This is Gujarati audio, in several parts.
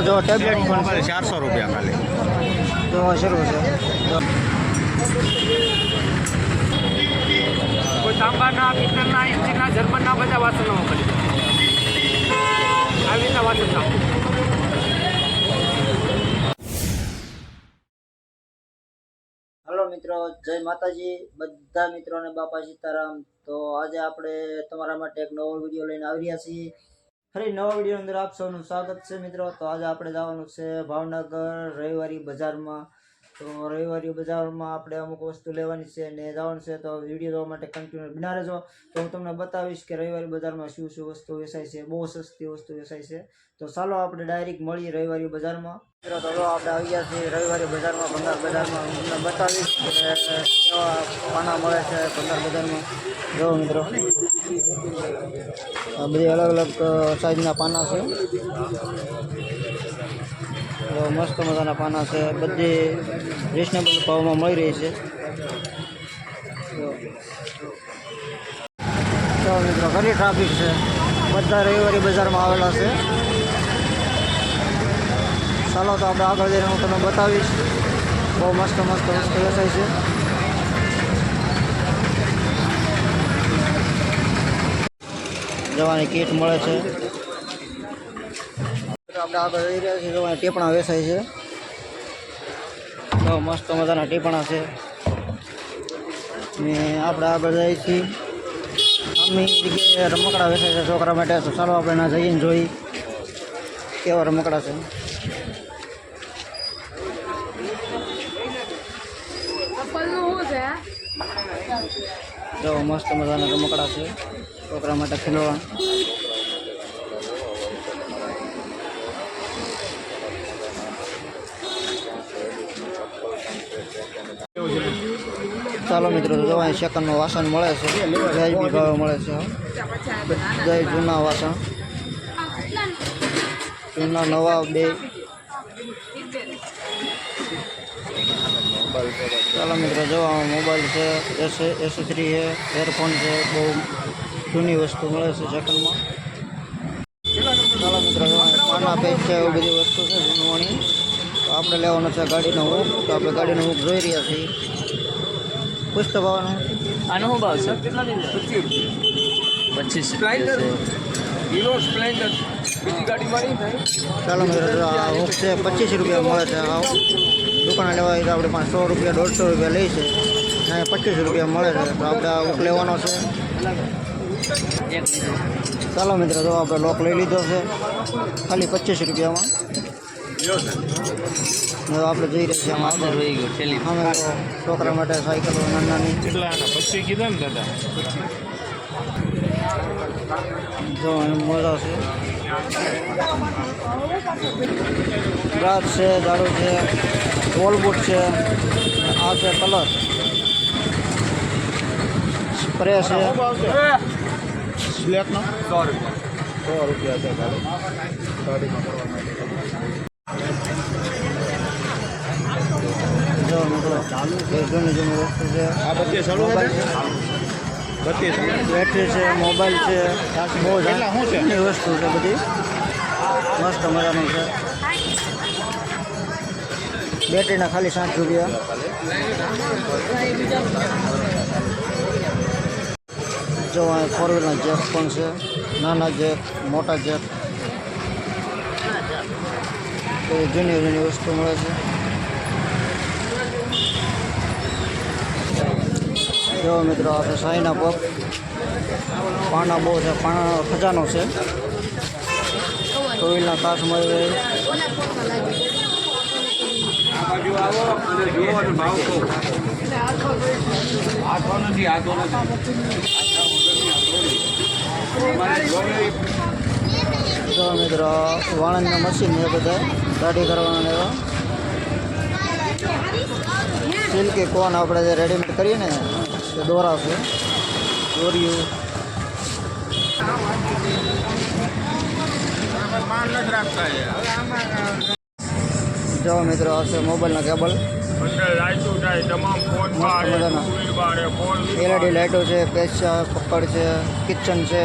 जो टेबलेट પણ 400 રૂપિયા ખાલી. जो શરૂ છે કોઈ તાંબાના પિત્તળના સ્ટીલના જર્મનના બધા વાસણો મળી આવી રીતના વાસણ છે. हेलो मित्रों, जय माताजी बधा मित्रों ने बापा सीताराम। तो आज आपणे तमारा माटे एक नवो विडियो लईने आवी रह्या छीए। फरी नवा विडियो अंदर आप सबनुं स्वागत छे मित्रों। तो आज आपणे जवानुं छे भावनगर रविवारी बजार में। तो रविवारी बजार में आपणे अमुक वस्तु लेवानी छे ने जवानुं छे। तो विडियो जोवा माटे कन्टिन्यू बना रहेजो। तो हूँ तमने बतावीश के रविवारी बजार में शुं शुं वस्तु वेचाय छे। बहु सस्ती वस्तु वेचाय छे। तो चालो आपणे डायरेक्ट मळीए रविवारी बजार में। मित्रों तो आपणे આવી ગયા છીએ રવિવારી બજારમાં, ભંગાર બજારમાં। હું તમને બતાવીશ કે કેવા પાના મળે છે ભંગાર બજારમાં। જો મિત્રો આ બધી અલગ અલગ સાઈઝના પાના છે। તો મસ્ત મજાના પાના છે, બધી રિઝનેબલ ભાવમાં મળી રહી છે। તો મિત્રો ઘણી ટ્રાફિક છે, બધા રવિવારી બજારમાં આવેલા છે। ચાલો તો આપણે આગળ જઈને હું તમને બતાવીશ। બહુ મસ્ત મસ્ત વસ્તુ વેચાય છે। જવાની કીટ મળે છે। આપણે આગળ જઈ રહ્યા છીએ, જવાની ટીપણા વેચાય છે। બહુ મસ્ત મજાના ટીપણા છે ને આપણે આગળ જઈએ છીએ। આમની જગ્યાએ રમકડા વેચાય છે છોકરા માટે। તો ચાલો આપણે ના જઈને જોઈ કેવા રમકડા છે। જો મસ્ત મજાના રમકડા છે છોકરા માટે ખેલવા। ચાલો મિત્રો, તો અહીં સેકન્ડનું વાસણ મળે છે, વ્યાજબી ભાવે મળે છે। બધા જૂના વાસણ, જૂના નવા બે। ચાલો મિત્રો, જો મોબાઈલ છે, એસેસરી છે, એરફોન છે, બહુ જૂની વસ્તુ મળે છે સેકન્ડમાં। ચાલો મિત્રો, પાના પેજ છે, એવી બધી વસ્તુ છે જૂનવાણી। તો આપણે લેવાનો છે ગાડીનો હુક। તો આપણે ગાડીનો હુક જોઈ રહ્યા છીએ। પૂછતો ભાવનો આનો શું ભાવ છે? કેટલા 25 સ્પ્લેન્ડર, હીરો સ્પ્લેન્ડર બીજી ગાડી વાળી થાય। ચાલો મિત્રો, આ હુક છે 25 રૂપિયા મળે છે। આ દુકાને લેવા હોય તો આપણે 100 રૂપિયા 150 રૂપિયા લઈ છે ને 25 રૂપિયા મળે છે। તો આપણે આ હુક લેવાનો છે। ચાલો મિત્રો, તો આપણે લોક લઈ લીધો છે ખાલી 25 રૂપિયામાં। આપણે જોઈ રહ્યા છીએ આમાં અમે છોકરા માટે સાયકલો નાની કેટલા આના 25 કીધા ને દાદા? જો મજા છે। બ્રશ છે, દારૂ છે, વોલબુટ છે, આ છે કલર, સ્પ્રે છે। સ્લેટનો 100 રૂપિયા છે ગાડીમાં કરવા માટે। જો મિત્રો એ જૂની જૂની વસ્તુ છે। આ બધી ચાલુ છે, બધી બેટરી છે, મોબાઈલ છે, બહુ કેટલા શું છે? જૂની વસ્તુ છે બધી, મસ્ત મજાનું છે। બેટરીના ખાલી 60 રૂપિયા। જો અહીં 4 વ્હીલના જેક પણ છે, નાના જેક, મોટા જેક, તો જૂની જૂની વસ્તુ મળે છે। જો મિત્રો આપણે સાઈના પગ, પાના બહુ છે, પાના ખજાનો છે। 2 વ્હીલના કાચ મળી રહે। જો મિત્રો વાળંદના મશીન છે બધા દાઢી કરવાના એવા। સિલ્કી કોન આપણે જે રેડીમેડ કરીએ ને એ દોરા છે, દોરીયું। જો મિત્રો આ છે મોબાઈલના કેબલ, LED લાઇટો છે, પેચ પકડ છે, કિચન છે।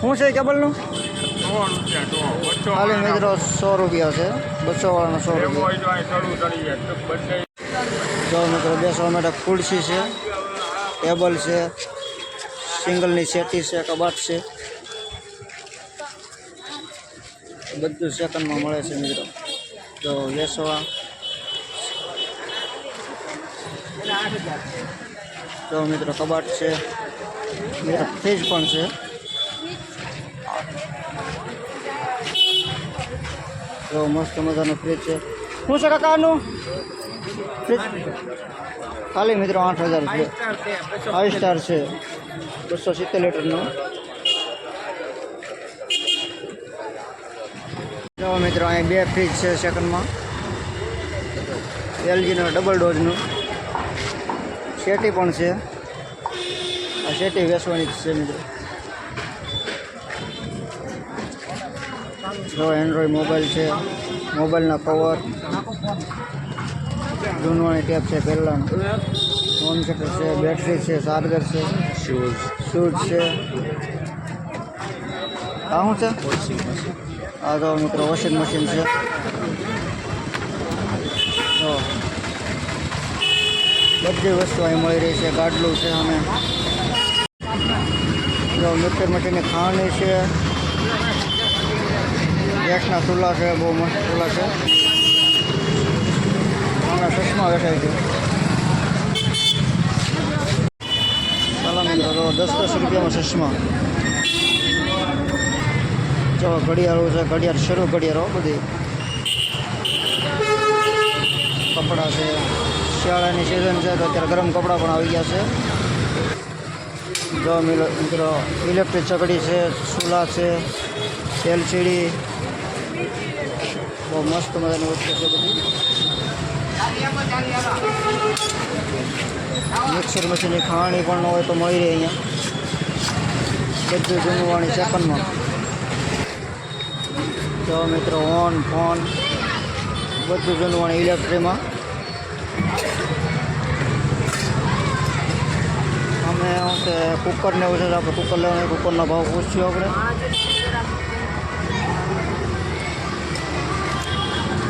શું છે કેબલનું? 100 રૂપિયા ખાલી મિત્રો 100 રૂપિયા છે. 200 વાળાનો 100 લેવો રૂપિયા. હોય તો અહીં ચડવું ચડી જાય તો બંને જો મિત્રો બેસવા માટે ખુરશી છે, ટેબલ છે, સિંગલની સેટી છે, કબાટ છે, બધું સેકન્ડમાં મળે છે મિત્રો. તો બેસવા જો મિત્રો કબાટ છે, મિત્રો ફ્રીજ પણ છે. જો મસ્ત મજાનું ફ્રીજ છે. શું છે કાકાનું ફ્રીજ? ખાલી મિત્રો 8000 છે. 5 સ્ટાર છે, 270 લીટરનું. જો મિત્રો અહીં 2 ફ્રીજ છે સેકન્ડમાં. એલજીનો ડબલ ડોઝનું સેટી પણ છે. આ સેટી વેચવાની જ છે મિત્રો. જો એન્ડ્રોઈડ મોબાઈલ છે, મોબાઈલના કવર, જૂનવાણી ટેપ છે પહેલાંનું, હોમ થિયેટર છે, બેટરી છે, ચાર્જર છે, શૂઝ છે. આ શું છે? આ તો મિત્રો વોશિંગ મશીન છે. તો બધી વસ્તુ અહીં મળી રહી છે. ગાડલું છે અને જો મિક્સર મશીનની ખાંડની છે, ગેસના ચૂલા છે, બહુ મસ્ત ચૂલા છે. આના ચશ્મા વેચાય છે. ચાલો મિત્રો, તો 10-10 રૂપિયામાં ચશ્મા. જો ઘડિયાળો છે, ઘડિયાળ શરૂ ઘડિયાળો બધી. કપડાં છે, શિયાળાની સિઝન છે તો અત્યારે ગરમ કપડાં પણ આવી ગયા છે. જો મિત્રો ઇલેક્ટ્રિક ચકડી છે, ચૂલા છે, એલસીડી, બહુ મસ્ત મજાની વસ્તુ છે બધી. મિક્સર મશીનની ખાણી પણ ન હોય તો મળી રહે અહીંયા. બધું જૂનવાણી સેકન્ડમાં. જો મિત્રો ઓન ફોન બધું જૂનવાણી ઇલેક્ટ્રિકમાં. અમે શું છે કુકરને એવું છે, આપણે કુકર લેવાનું, કુકરનો ભાવ પૂછ્યો આપણે.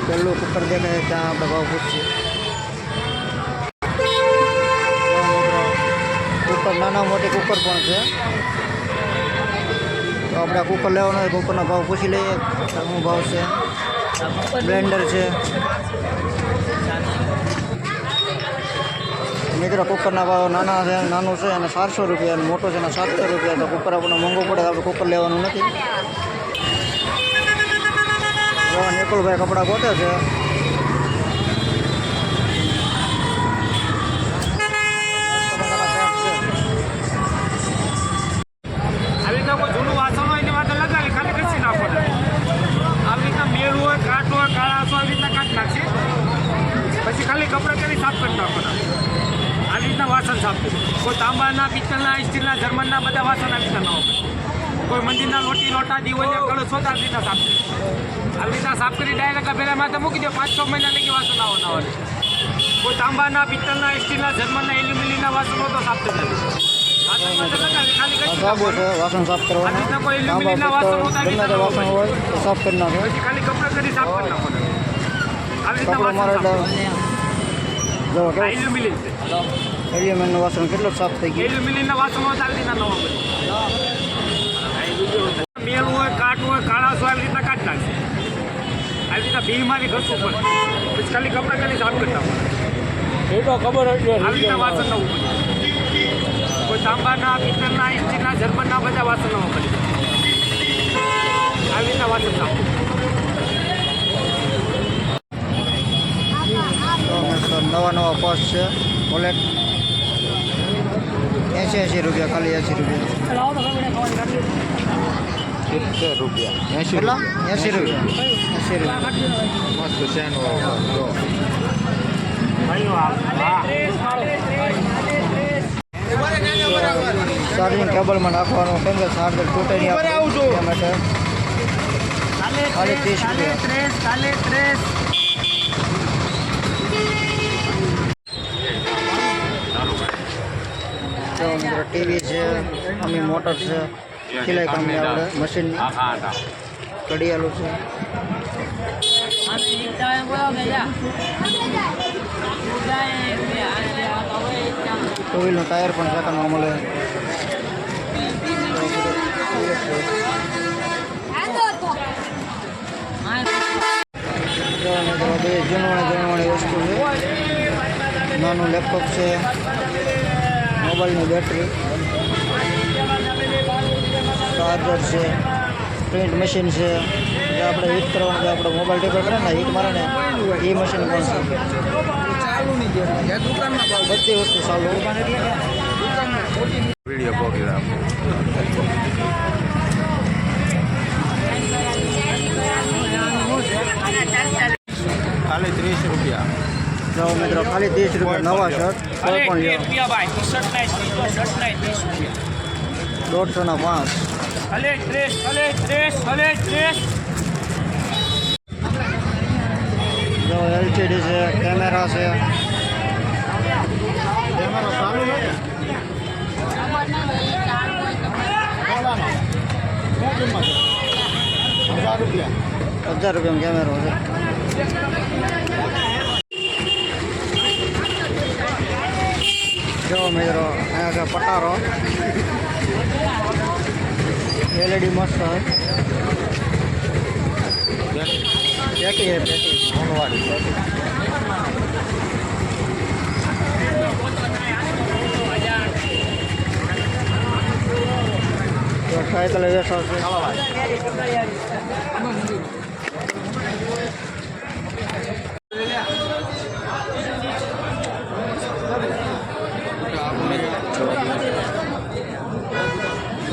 પહેલું કુકર દેખાય ત્યાં આપણે ભાવ પૂછીએ. કુકર નાના મોટી કુકર પણ છે. તો આપણે કુકર લેવાનું હોય કુકરનો ભાવ પૂછી લઈએ શું ભાવ છે. બ્લેન્ડર છે મિત્રો. કુકરના ભાવ નાના છે, નાનું છે અને 400 રૂપિયા, અને મોટો છે અને 700 રૂપિયા. તો કુકર આપણને મોંઘું પડે, આપણે કુકર લેવાનું નથી. નિકુલભાઈ કપડાં ગોતે છે. આવી રીતના કોઈ જૂનું વાસણ હોય એની માટે લગાવી ખાલી ઘસી નાખો. આવી રીતના મેળ હોય, કાટ હોય, કાળા હોય, આવી રીતના કાઢી નાખશે. પછી ખાલી કપડાં કરી સાફ કરી નાખવાના. આવી રીતના વાસણ સાફ કરી. કોઈ તાંબાના, પિત્તળના, સ્ટીલના, જર્મનના બધા વાસણ આવી રીતના ના હોય. કોઈ મંદિરના લોટી લોટા દીવોને કળશો તો આવી રીતના સાફ કરી. આવી રીતના સાફ કરી ડાયરેક્ટ પેલા માથે મૂકી દો. 5-6 મહિના લગી વાસણ આવવાના હોય. કોઈ તાંબાના, પિત્તળના, સ્ટીલના, જર્મનના, એલ્યુમિનિયમના વાસણો તો સાફ કરી દે. સાબુ છે વાસણ સાફ કરવાના. ગમે તે વાસણ હોય તો સાફ કરી નાખે. ખાલી કપડાં કરી સાફ કરી નાખો. આવી કપડું મારે જો એલ્યુમિનિયમ એલિયમનું વાસણ કેટલું સાફ થઈ ગયું. એલ્યુમિનિયમના વાસણો આવી રીતના નવા બને. મેળ હોય, કાટ હોય, કાળા હોય, આવી રીતના કાઢી નાખશે. આવી રીતના ભીડમાંથી ઘસવું પડે. પછી ખાલી કપડાં કરી સાફ કરી નાખો. એ તો ખબર હતી. આવી રીતના વાસણ નવું પડે. કોઈ તાંબાના, પિત્તળના, સ્ટીલના, જર્મનના બધા વાસણ નવા પડે. આવી રીતના વાસણ સાફ. નવા પર્સ છે વોલેટ 80 રૂપિયા, ખાલી 80 રૂપિયા. 70 રૂપિયા, 80 કેટલા? 80 રૂપિયા. 80 રૂપિયા. મસ્ત શેનો જો. ચાર્જિંગ કેબલમાં નાખવાનું, કેમ કે ચાર્જર તૂટે નહીં આપણે માટે. ખાલી 30 રૂપિયા. તો મિત્રો ટીવી છે, અમી મોટર છે, સિલાઈ કામની આપણે મશીનની કડિયાલું છે. ટુ વ્હીલનું ટાયર પણ સેકન્ડમાં મળે. બે જૂનવાણી વસ્તુ છે. નાનું લેપટોપ છે, મોબાઈલની બેટરી, ચાર્જર છે, પ્રિન્ટ મશીન છે. જે આપણે હીટ કરવાનું, જે આપણે મોબાઈલ ટેબલ કરે ને હીટ મારે ને એ મશીન પણ છે. બધી વસ્તુ ચાલુ. વિડીયો પ્રોગ્રામ ખાલી 30 રૂપિયા. જો મિત્રો ખાલી 30 રૂપિયા નવા શર્ટ કોઈ પણ લ્યો. 150 જો LCD છે, કેમેરા છે. કેમેરો ચાલુ નથી. 1000 રૂપિયા. 1000 રૂપિયાનો કેમેરો છે. જો મિત્રો અહીંયા છે પટારો, LED મસ્ત હોય. પેટી હે પેટી મોનવાડી. તો સાયકલ વેચાવ છે.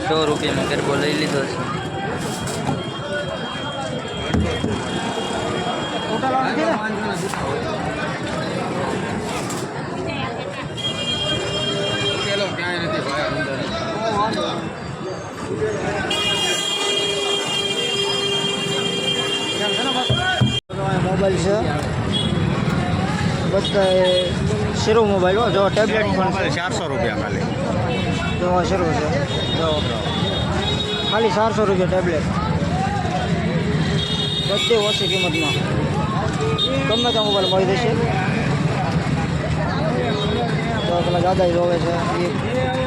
₹100 ગરબો લઈ લીધો છે. ક્યાંય નથી ભાઈ અંદર. મોબાઈલ છે બધા શીરો મોબાઈલ હો. જો ટેબ્લેટ પણ છે. 400 રૂપિયા ખાલી. જો શીરો છે. જો ખાલી 400 રૂપિયા ટેબ્લેટ. બધી ઓછી કિંમતમાં ગમે ત્યાં મોબાઈલ મળી જશે. તો પેલા દાદા જોવે છે એ